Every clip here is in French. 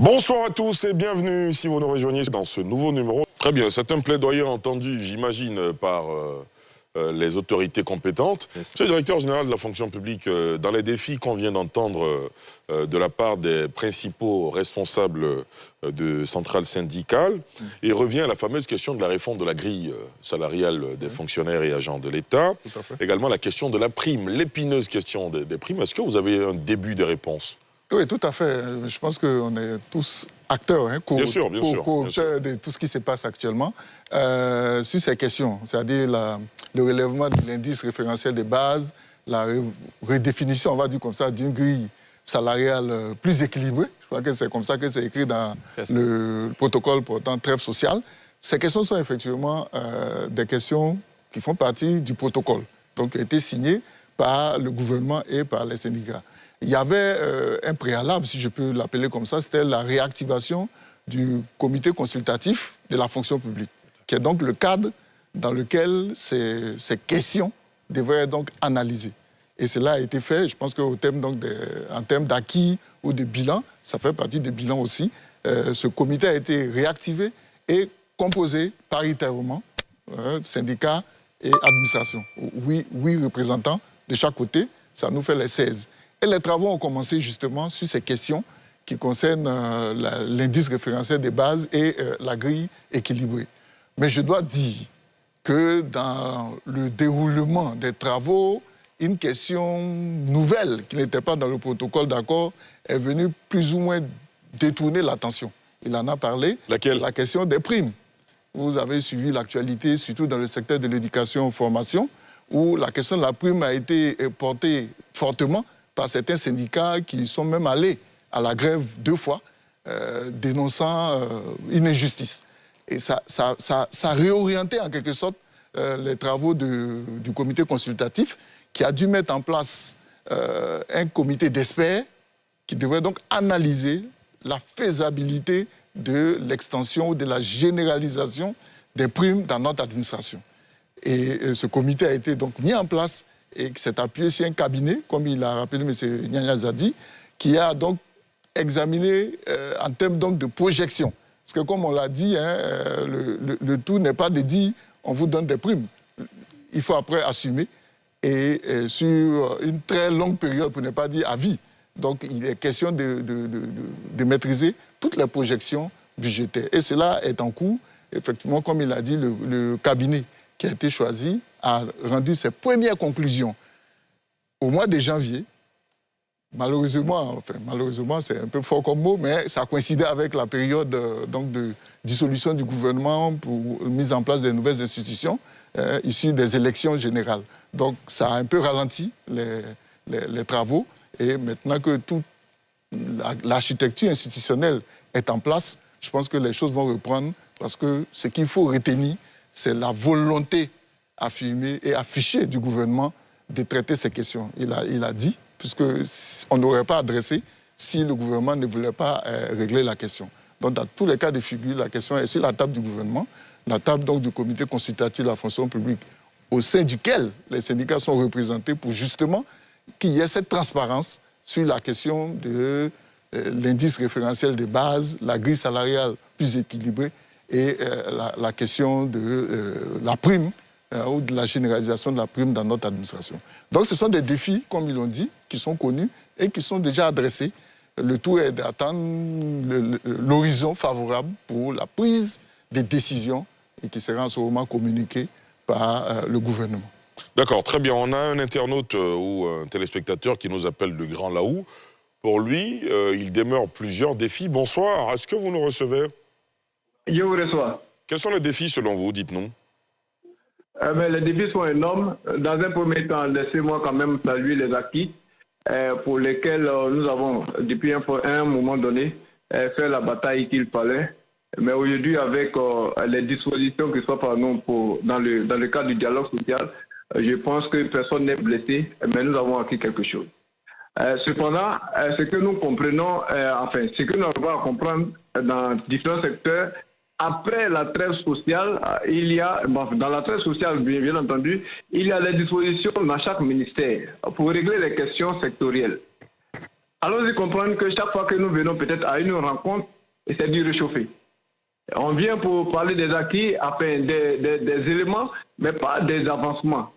Bonsoir à tous et bienvenue si vous nous rejoignez dans ce nouveau numéro. Très bien, c'est un plaidoyer entendu, j'imagine, par les autorités compétentes. Monsieur le directeur général de la fonction publique, dans les défis qu'on vient d'entendre de la part des principaux responsables de centrales syndicales, il revient à la fameuse question de la réforme de la grille salariale des fonctionnaires et agents de l'État. Également la question de la prime, l'épineuse question des primes. Est-ce que vous avez un début de réponse ? Oui, tout à fait. Je pense qu'on est tous acteurs, bien sûr, de tout ce qui se passe actuellement. Sur ces questions, c'est-à-dire le relèvement de l'indice référentiel de base, la redéfinition, on va dire comme ça, d'une grille salariale plus équilibrée. Je crois que c'est comme ça que c'est écrit dans le protocole portant trêve sociale. Ces questions sont effectivement des questions qui font partie du protocole, donc qui a été signé par le gouvernement et par les syndicats. Il y avait un préalable, si je peux l'appeler comme ça, c'était la réactivation du comité consultatif de la fonction publique, qui est donc le cadre dans lequel ces questions devraient donc analyser. Et cela a été fait, je pense qu'en termes d'acquis ou de bilan, ça fait partie des bilans aussi. Ce comité a été réactivé et composé paritairement, syndicats et administration. 8 représentants de chaque côté, ça nous fait les 16. Et les travaux ont commencé justement sur ces questions qui concernent l'indice référentiel des bases et la grille équilibrée. Mais je dois dire que dans le déroulement des travaux, une question nouvelle qui n'était pas dans le protocole d'accord est venue plus ou moins détourner l'attention. Il en a parlé. Laquelle ? La question des primes. Vous avez suivi l'actualité, surtout dans le secteur de l'éducation-formation, où la question de la prime a été portée fortement par certains syndicats qui sont même allés à la grève 2 fois, dénonçant une injustice. Et ça a réorienté en quelque sorte les travaux du comité consultatif qui a dû mettre en place un comité d'experts qui devrait donc analyser la faisabilité de l'extension ou de la généralisation des primes dans notre administration. Et ce comité a été donc mis en place et qui s'est appuyé sur un cabinet, comme il a rappelé M. Nyanya Zadi, qui a donc examiné en termes donc de projection. Parce que comme on l'a dit, le tout n'est pas de dire on vous donne des primes. Il faut après assumer et sur une très longue période, pour ne pas dire à vie. Donc il est question de maîtriser toutes les projections budgétaires. Et cela est en cours. Effectivement, comme il a dit, le cabinet qui a été choisi a rendu ses premières conclusions au mois de janvier. Malheureusement, c'est un peu fort comme mot, mais ça coïncidait avec la période de dissolution du gouvernement pour mise en place des nouvelles institutions issues des élections générales. Donc ça a un peu ralenti les travaux et maintenant que toute l'architecture institutionnelle est en place, je pense que les choses vont reprendre parce que ce qu'il faut retenir, c'est la volonté affirmée et affichée du gouvernement de traiter ces questions. Il a dit, puisqu'on n'aurait pas adressé si le gouvernement ne voulait pas régler la question. Donc, dans tous les cas de figure, la question est sur la table du gouvernement, la table donc du comité consultatif de la fonction publique, au sein duquel les syndicats sont représentés pour justement qu'il y ait cette transparence sur la question de l'indice référentiel de base, la grille salariale plus équilibrée et la question de la prime ou de la généralisation de la prime dans notre administration. Donc ce sont des défis, comme ils l'ont dit, qui sont connus et qui sont déjà adressés. Le tout est d'attendre l'horizon favorable pour la prise des décisions et qui sera en ce moment communiquée par le gouvernement. D'accord, très bien. On a un internaute ou un téléspectateur qui nous appelle le Grand Laou. Pour lui, il demeure plusieurs défis. Bonsoir, est-ce que vous nous recevez ? Je vous reçois. Quels sont les défis selon vous, dites-nous ? Les défis sont énormes. Dans un premier temps, laissez-moi quand même saluer les acquis pour lesquels nous avons, depuis un moment donné, fait la bataille qu'il fallait. Mais aujourd'hui, avec les dispositions qui sont par nous dans le cadre du dialogue social, je pense que personne n'est blessé, mais nous avons acquis quelque chose. Cependant, ce que nous comprenons, ce que nous avons à comprendre dans différents secteurs, après la trêve sociale, il y a, dans la trêve sociale, bien entendu, il y a les dispositions dans chaque ministère pour régler les questions sectorielles. Allons-y comprendre que chaque fois que nous venons peut-être à une rencontre et c'est du réchauffé. On vient pour parler des acquis, enfin des éléments, mais pas des avancements.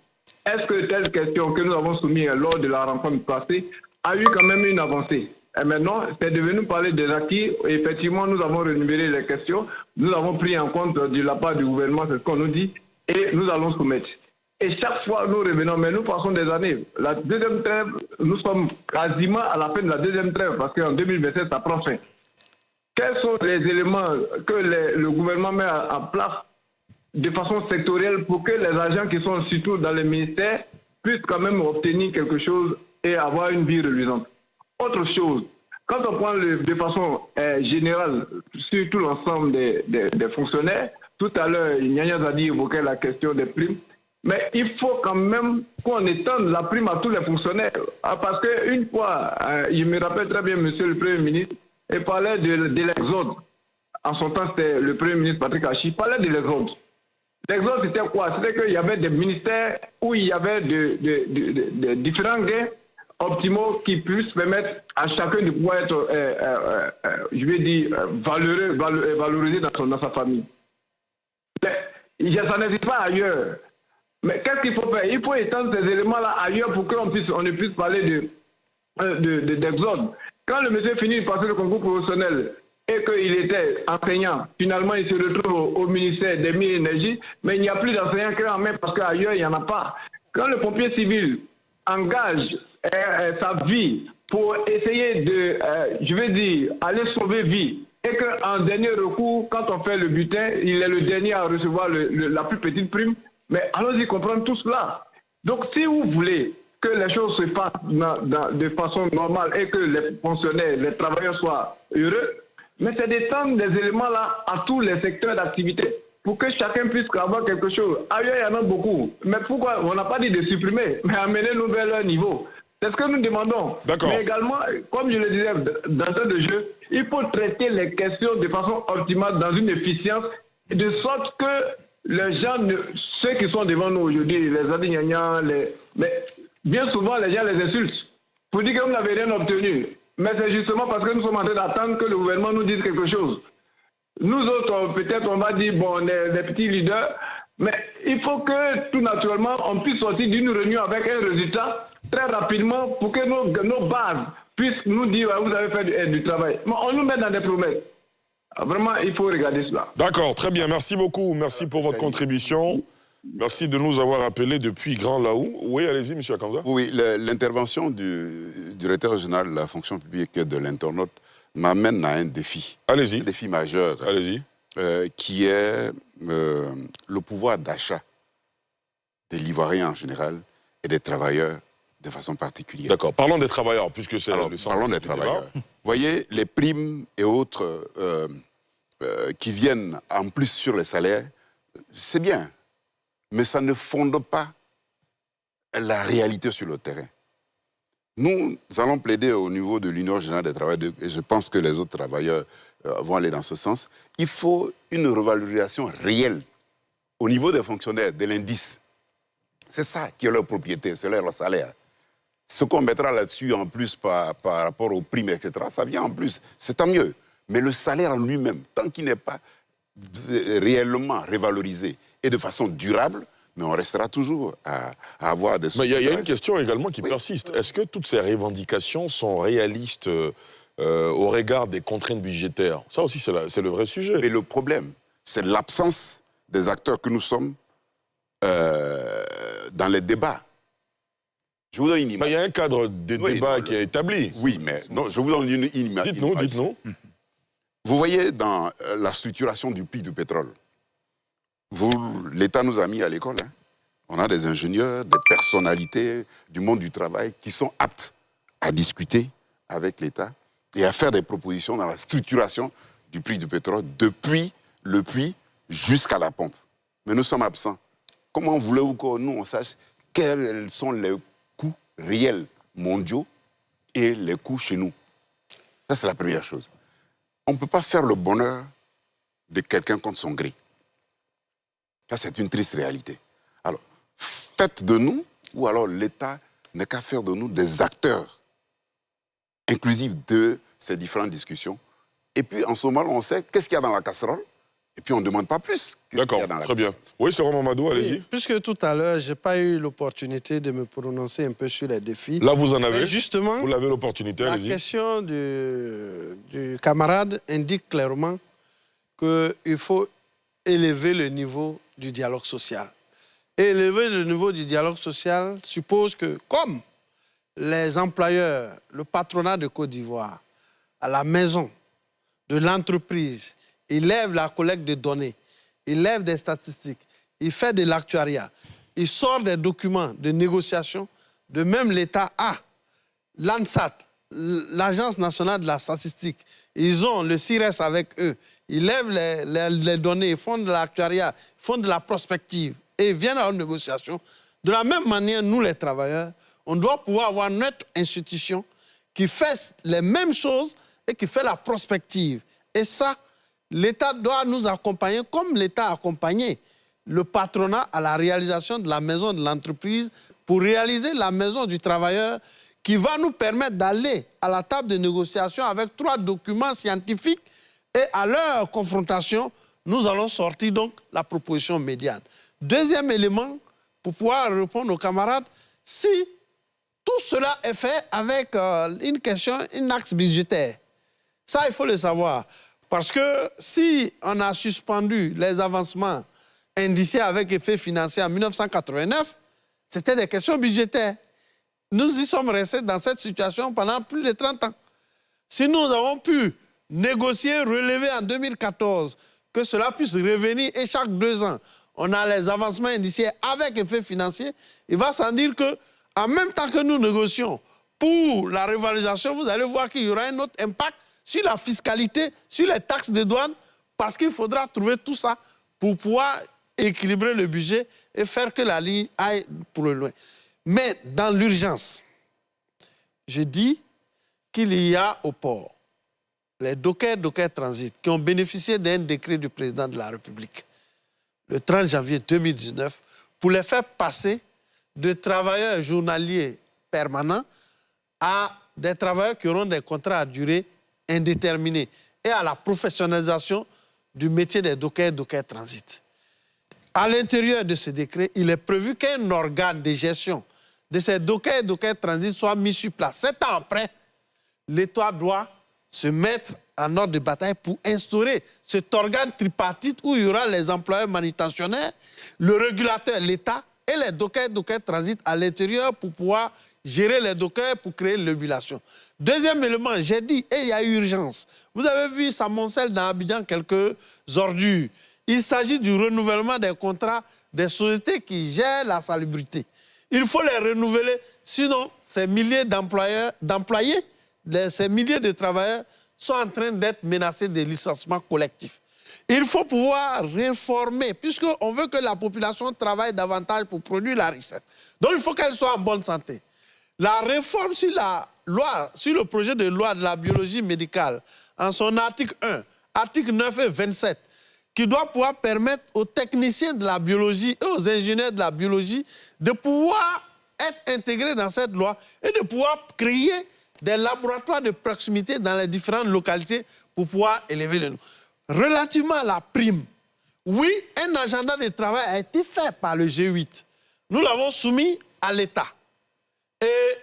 Est-ce que telle question que nous avons soumise lors de la rencontre passée a eu quand même une avancée? Et maintenant, c'est devenu parler des acquis. Et effectivement, nous avons renuméré les questions. Nous avons pris en compte de la part du gouvernement, c'est ce qu'on nous dit, et nous allons soumettre. Et chaque fois, nous revenons, mais nous passons des années. La deuxième trêve, nous sommes quasiment à la fin de la deuxième trêve, parce qu'en 2027, ça prend fin. Quels sont les éléments que le gouvernement met en place de façon sectorielle pour que les agents qui sont surtout dans les ministères puissent quand même obtenir quelque chose et avoir une vie reluisante? Autre chose, quand on prend de façon générale sur tout l'ensemble des fonctionnaires, tout à l'heure, Nyanya Zadi évoquait la question des primes, mais il faut quand même qu'on étende la prime à tous les fonctionnaires. Parce qu'une fois, je me rappelle très bien, monsieur le Premier ministre, il parlait de l'exode. En son temps, c'était le Premier ministre Patrick Hachi, il parlait de l'exode. L'exode, c'était quoi? C'était qu'il y avait des ministères où il y avait de différents gains optimaux qui puissent permettre à chacun de pouvoir être, je vais dire, valorisé dans sa famille. Mais ça n'existe pas ailleurs. Mais qu'est-ce qu'il faut faire? Il faut étendre ces éléments-là ailleurs pour qu'on ne puisse parler d'exode. Quand le monsieur finit de passer le concours professionnel et qu'il était enseignant, finalement il se retrouve au ministère des Mines et Énergies, mais il n'y a plus d'enseignants clés en main parce qu'ailleurs il n'y en a pas. Quand le pompier civil engage sa vie pour essayer de, je vais dire, aller sauver vie, et qu'en dernier recours, quand on fait le butin, il est le dernier à recevoir la plus petite prime, mais allons-y comprendre tout cela. Donc si vous voulez que les choses se fassent de façon normale et que les fonctionnaires, les travailleurs soient heureux, mais c'est d'étendre des éléments-là à tous les secteurs d'activité pour que chacun puisse avoir quelque chose. Ailleurs, il y en a beaucoup. Mais pourquoi? On n'a pas dit de supprimer, mais amener-nous vers leur niveau. C'est ce que nous demandons. Mais également, comme je le disais dans de jeu, il faut traiter les questions de façon optimale dans une efficience, de sorte que les gens, ceux qui sont devant nous aujourd'hui, les adignaniens, mais bien souvent les gens les insultent pour dire que vous n'avez rien obtenu. Mais c'est justement parce que nous sommes en train d'attendre que le gouvernement nous dise quelque chose. Nous autres, peut-être on va dire, bon, on est des petits leaders, mais il faut que tout naturellement on puisse sortir d'une réunion avec un résultat très rapidement pour que nos bases puissent nous dire vous avez fait du travail. Mais on nous met dans des promesses. Vraiment, il faut regarder cela. D'accord, très bien. Merci beaucoup. Merci pour votre contribution. Merci de nous avoir appelés depuis Grand Laou. Oui, allez-y, M. Akanza. Oui, l'intervention du directeur général de la fonction publique de l'internaute m'amène à un défi. Allez-y. Un défi majeur. Allez-y. Qui est le pouvoir d'achat des Ivoiriens en général et des travailleurs de façon particulière. D'accord. Parlons des travailleurs, puisque c'est le centre. Parlons des travailleurs. Vous voyez, les primes et autres qui viennent en plus sur les salaires, c'est bien. Mais ça ne fonde pas la réalité sur le terrain. Nous allons plaider au niveau de l'Union générale des travailleurs, et je pense que les autres travailleurs vont aller dans ce sens. Il faut une revalorisation réelle au niveau des fonctionnaires, de l'indice. C'est ça qui est leur propriété, c'est leur salaire. Ce qu'on mettra là-dessus en plus par rapport aux primes, etc., ça vient en plus, c'est tant mieux. Mais le salaire en lui-même, tant qu'il n'est pas réellement révalorisé et de façon durable, mais on restera toujours à avoir des... Mais il y a une question également qui persiste. Est-ce que toutes ces revendications sont réalistes au regard des contraintes budgétaires? Ça aussi, c'est le vrai sujet. Mais le problème, c'est l'absence des acteurs que nous sommes dans les débats. Je vous donne une image. Il y a un cadre de débat qui est établi. Oui, mais non, je vous donne une image. Dites-nous. Vous voyez dans la structuration du prix du pétrole, l'État nous a mis à l'école. Hein. On a des ingénieurs, des personnalités du monde du travail qui sont aptes à discuter avec l'État et à faire des propositions dans la structuration du prix du pétrole depuis le puits jusqu'à la pompe. Mais nous sommes absents. Comment voulez-vous que nous, on sache quels sont les coûts réels mondiaux et les coûts chez nous? Ça, c'est la première chose. On ne peut pas faire le bonheur de quelqu'un contre son gré. Ça, c'est une triste réalité. Alors, faites de nous, ou alors l'État n'est qu'à faire de nous des acteurs inclusifs de ces différentes discussions Et puis, en ce moment, on sait qu'est-ce qu'il y a dans la casserole. Et puis, on ne demande pas plus. D'accord, très bien. Oui, Sérôme Mamadou, allez-y. Oui, puisque tout à l'heure, je n'ai pas eu l'opportunité de me prononcer un peu sur les défis. Là, vous en avez. Mais justement, vous l'avez l'opportunité, la allez-y. question du camarade indique clairement qu'il faut élever le niveau du dialogue social. Et élever le niveau du dialogue social suppose que, comme les employeurs, le patronat de Côte d'Ivoire, à la maison de l'entreprise, il lève la collecte de données, il lève des statistiques, il fait de l'actuariat, il sort des documents de négociation, de même l'État a l'ANSAT, l'Agence nationale de la statistique, ils ont le CIRES avec eux, ils lèvent les données, ils font de l'actuariat, ils font de la prospective et viennent à une négociation. De la même manière, nous les travailleurs, on doit pouvoir avoir notre institution qui fait les mêmes choses et qui fait la prospective. Et ça, l'État doit nous accompagner comme l'État a accompagné le patronat à la réalisation de la maison de l'entreprise pour réaliser la maison du travailleur qui va nous permettre d'aller à la table de négociation avec 3 documents scientifiques et à leur confrontation, nous allons sortir donc la proposition médiane. Deuxième élément, pour pouvoir répondre aux camarades, si tout cela est fait avec une question, un axe budgétaire, ça il faut le savoir. Parce que si on a suspendu les avancements indiciés avec effet financier en 1989, c'était des questions budgétaires. Nous y sommes restés dans cette situation pendant plus de 30 ans. Si nous avons pu négocier, relever en 2014, que cela puisse revenir et chaque 2 ans, on a les avancements indiciés avec effet financier, il va sans dire qu'en même temps que nous négocions pour la revalorisation, vous allez voir qu'il y aura un autre impact sur la fiscalité, sur les taxes de douane, parce qu'il faudra trouver tout ça pour pouvoir équilibrer le budget et faire que la ligne aille pour le loin. Mais dans l'urgence, je dis qu'il y a au port les dockers Transit qui ont bénéficié d'un décret du président de la République le 30 janvier 2019 pour les faire passer de travailleurs journaliers permanents à des travailleurs qui auront des contrats à durée indéterminée et à la professionnalisation du métier des dockers Transit. À l'intérieur de ce décret, il est prévu qu'un organe de gestion de ces dockers Transit soit mis sur place. 7 ans après, l'État doit se mettre en ordre de bataille pour instaurer cet organe tripartite où il y aura les employeurs manutentionnaires, le régulateur, l'État et les dockers Transit à l'intérieur pour pouvoir gérer les dockers pour créer l'ébullition. Deuxième élément, j'ai dit, et il y a urgence. Vous avez vu, ça moncelle dans Abidjan quelques ordures. Il s'agit du renouvellement des contrats des sociétés qui gèrent la salubrité. Il faut les renouveler, sinon ces milliers d'employés, ces milliers de travailleurs sont en train d'être menacés de licenciements collectifs. Il faut pouvoir réformer, puisqu'on veut que la population travaille davantage pour produire la richesse. Donc il faut qu'elle soit en bonne santé. La réforme sur la loi, sur le projet de loi de la biologie médicale, en son article 1, article 9 et 27, qui doit pouvoir permettre aux techniciens de la biologie et aux ingénieurs de la biologie de pouvoir être intégrés dans cette loi et de pouvoir créer des laboratoires de proximité dans les différentes localités pour pouvoir élever le nom. Relativement à la prime, oui, un agenda de travail a été fait par le G8. Nous l'avons soumis à l'État. Et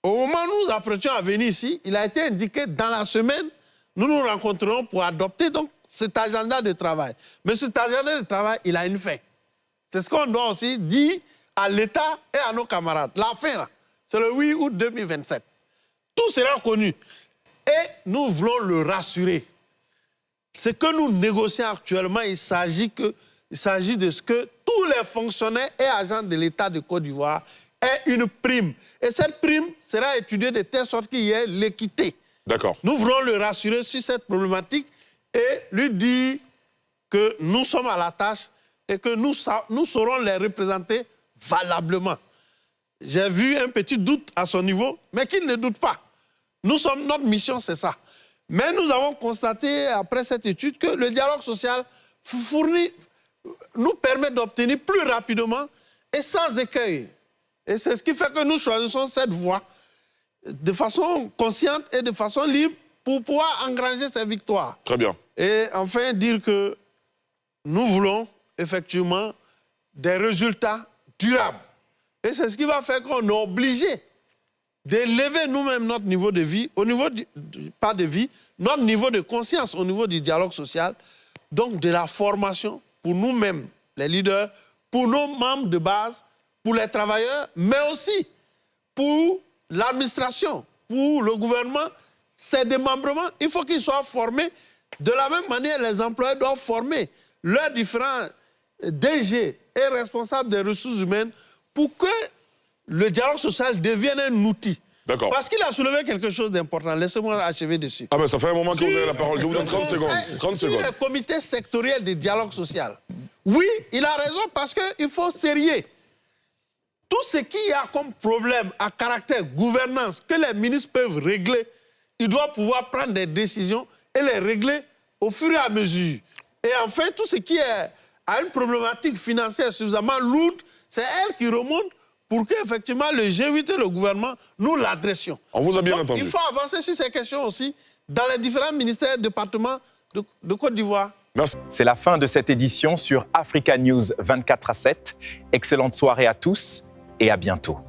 au moment où nous apprêtions à venir ici, il a été indiqué dans la semaine, nous nous rencontrerons pour adopter donc cet agenda de travail. Mais cet agenda de travail, il a une fin. C'est ce qu'on doit aussi dire à l'État et à nos camarades. La fin, c'est le 8 août 2027. Tout sera connu. Et nous voulons le rassurer. Ce que nous négocions actuellement, il s'agit de ce que tous les fonctionnaires et agents de l'État de Côte d'Ivoire aient une prime. Et cette prime sera étudiée de telle sorte qu'il y ait l'équité. D'accord. Nous voulons le rassurer sur cette problématique et lui dire que nous sommes à la tâche et que nous saurons les représenter valablement. J'ai vu un petit doute à son niveau, mais qu'il ne doute pas. Notre mission, c'est ça. Mais nous avons constaté, après cette étude, que le dialogue social nous permet d'obtenir plus rapidement et sans écueil. Et c'est ce qui fait que nous choisissons cette voie de façon consciente et de façon libre pour pouvoir engranger ces victoires. Très bien. Et enfin, dire que nous voulons effectivement des résultats durables. Et c'est ce qui va faire qu'on est obligé d'élever nous-mêmes notre niveau de vie, au niveau pas de vie, notre niveau de conscience au niveau du dialogue social, donc de la formation pour nous-mêmes, les leaders, pour nos membres de base, pour les travailleurs, mais aussi pour l'administration, pour le gouvernement, ces démembrements, il faut qu'ils soient formés. De la même manière, les employeurs doivent former leurs différents DG et responsables des ressources humaines pour que le dialogue social devienne un outil. D'accord. Parce qu'il a soulevé quelque chose d'important. Laissez-moi achever dessus. Ah ben ça fait un moment que vous avez la parole. Je vous donne 30 secondes. 30 sur secondes. le comité sectoriel de dialogue social. Oui, il a raison parce qu'il faut sérieux. Tout ce qu'il y a comme problème à caractère gouvernance que les ministres peuvent régler, ils doivent pouvoir prendre des décisions et les régler au fur et à mesure. Et enfin, tout ce qui est à une problématique financière suffisamment lourde, c'est elle qui remonte pour qu'effectivement le G8 et le gouvernement nous l'adressions. On vous a bien Donc, entendu. il faut avancer sur ces questions aussi dans les différents ministères, départements de Côte d'Ivoire. Merci. C'est la fin de cette édition sur Africa News 24/7. Excellente soirée à tous et à bientôt.